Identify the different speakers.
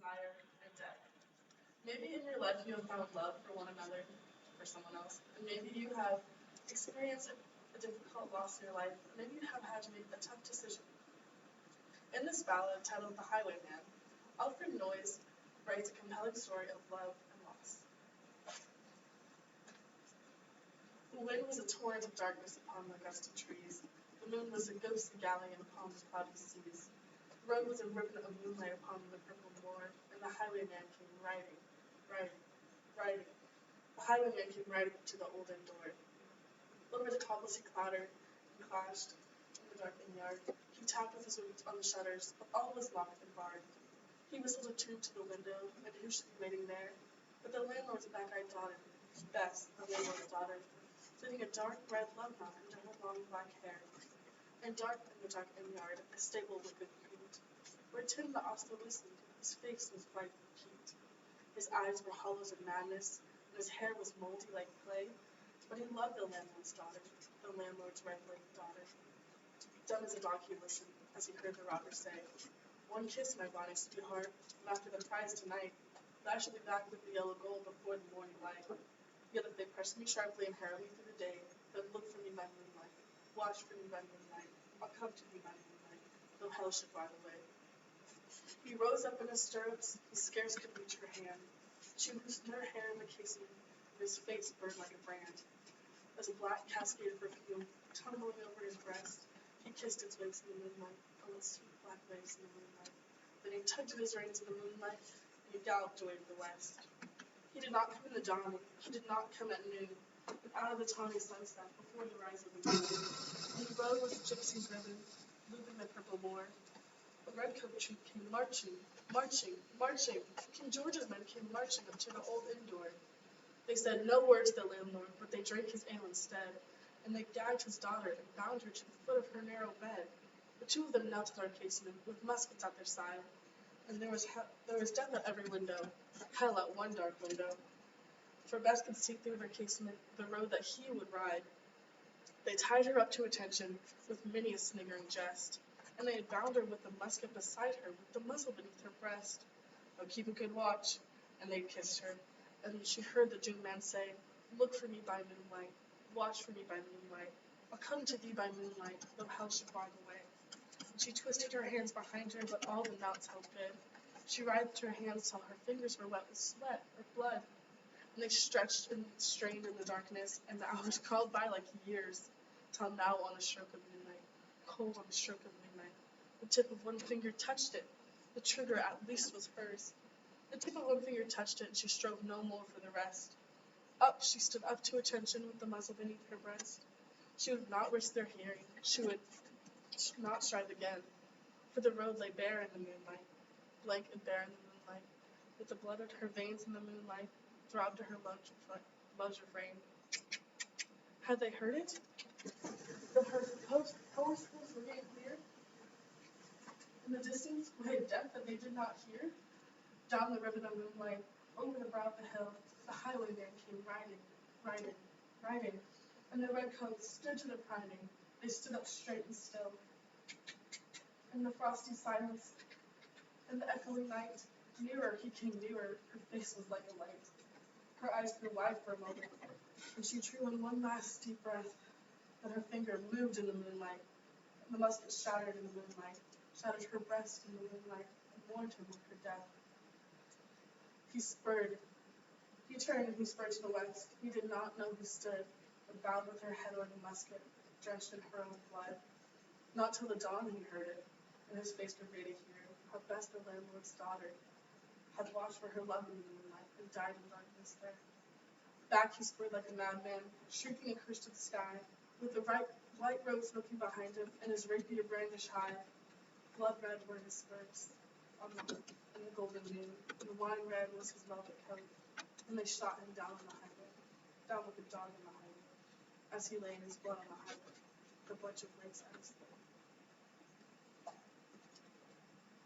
Speaker 1: fire, and death. Maybe in your life you have found love for one another, for someone else, and maybe you have experienced a difficult loss in your life, or maybe you have had to make a tough decision. In this ballad titled The Highwayman, Alfred Noyes writes a compelling story of love and loss. The wind was a torrent of darkness upon the gusty trees. The moon was a ghostly galleon upon the cloudy seas. The road was a ribbon of moonlight upon the purple moor, and the highwayman came riding, riding, riding. The highwayman came riding to the old inn door. Over the cobbles he clattered and clashed in the darkened yard. He tapped with his boots on the shutters, but all was locked and barred. He whistled a tune to the window, and who should be waiting there but the landlord's black-eyed daughter, Bess, the landlord's daughter, fitting a dark red love knot into her long black hair. And dark in the dark inn yard, a stable with good paint, where Tim the ostler listened, his face was white with heat. His eyes were hollows of madness, and his hair was mouldy like clay, but he loved the landlord's daughter, the landlord's red-legged daughter. Dumb as a dog he listened, as he heard the robber say, "One kiss, my bonny sweetheart, and after the prize tonight, but I shall be back with the yellow gold before the morning light. Yet if they press me sharply and harrow me through the day, then look for me by moonlight, watch for me by moonlight, I'll come to thee by moonlight, though hell should bar the way." He rose up in his stirrups, he scarce could reach her hand. She loosened her hair in the casement, and his face burned like a brand. As a black cascade of perfume tumbling over his breast, he kissed its waves in the moonlight, oh, its sweet black waves in the moonlight. Then he tugged at his reins in the moonlight, and he galloped away to the west. He did not come in the dawn, he did not come at noon, but out of the tawny sunset, before the rise of the moon. And the road was a gypsy's ribbon, looping the purple moor. The redcoat troop came marching, marching, marching. King George's men came marching up to the old inn door. They said no word to the landlord, but they drank his ale instead, and they gagged his daughter and bound her to the foot of her narrow bed. The two of them knelt at our casement, with muskets at their side, and there was death at every window, hell at one dark window. For Bess could see through her casement the road that he would ride. They tied her up to attention with many a sniggering jest, and they had bound her with the musket beside her, with the muzzle beneath her breast. "Oh, keep a good watch," and they kissed her, and she heard the doomed man say, "Look for me by moonlight, watch for me by moonlight, I'll come to thee by moonlight, though hell should bar the way." And she twisted her hands behind her, but all the knots held good. She writhed her hands till her fingers were wet with sweat or blood, and they stretched and strained in the darkness, and the hours crawled by like years, till now on the stroke of midnight, cold on the stroke of midnight, the tip of one finger touched it, the trigger at least was hers. The tip of one finger touched it, and she strove no more for the rest. Up, she stood up to attention with the muzzle beneath her breast. She would not risk their hearing, she would not strive again, for the road lay bare in the moonlight, blank and bare in the moonlight, with the blood in her veins in the moonlight throbbed to her lungs refrain. Had they heard it? Her horse were getting clear? In the distance lay death that they did not hear? Down the ribbon of moonlight, over the brow of the hill, the highwayman came riding, riding, riding, and the redcoats stood to their priming. They stood up straight and still. In the frosty silence, in the echoing night, nearer he came nearer, her face was like a light. Her eyes grew wide for a moment, and she drew in one last deep breath. Then her finger moved in the moonlight, and the musket shattered in the moonlight, shattered her breast in the moonlight, and warned him of her death. He spurred. He turned and he spurred to the west. He did not know who stood, but bowed with her head over the musket, drenched in her own blood. Not till the dawn he heard it, and his face grew gray to hear how Bess, the landlord's daughter, had watched for her love in the moonlight and died in darkness there. Back he spurred like a madman, shrieking a curse to the sky, with the white robe smoking behind him, and his rapier brandished high. Blood red were his spurs in the golden moon, and wine red was his velvet coat, and they shot him down on the highway, down like a dog on the highway, as he lay in his blood on the highway, the bunch of lakes at his throat.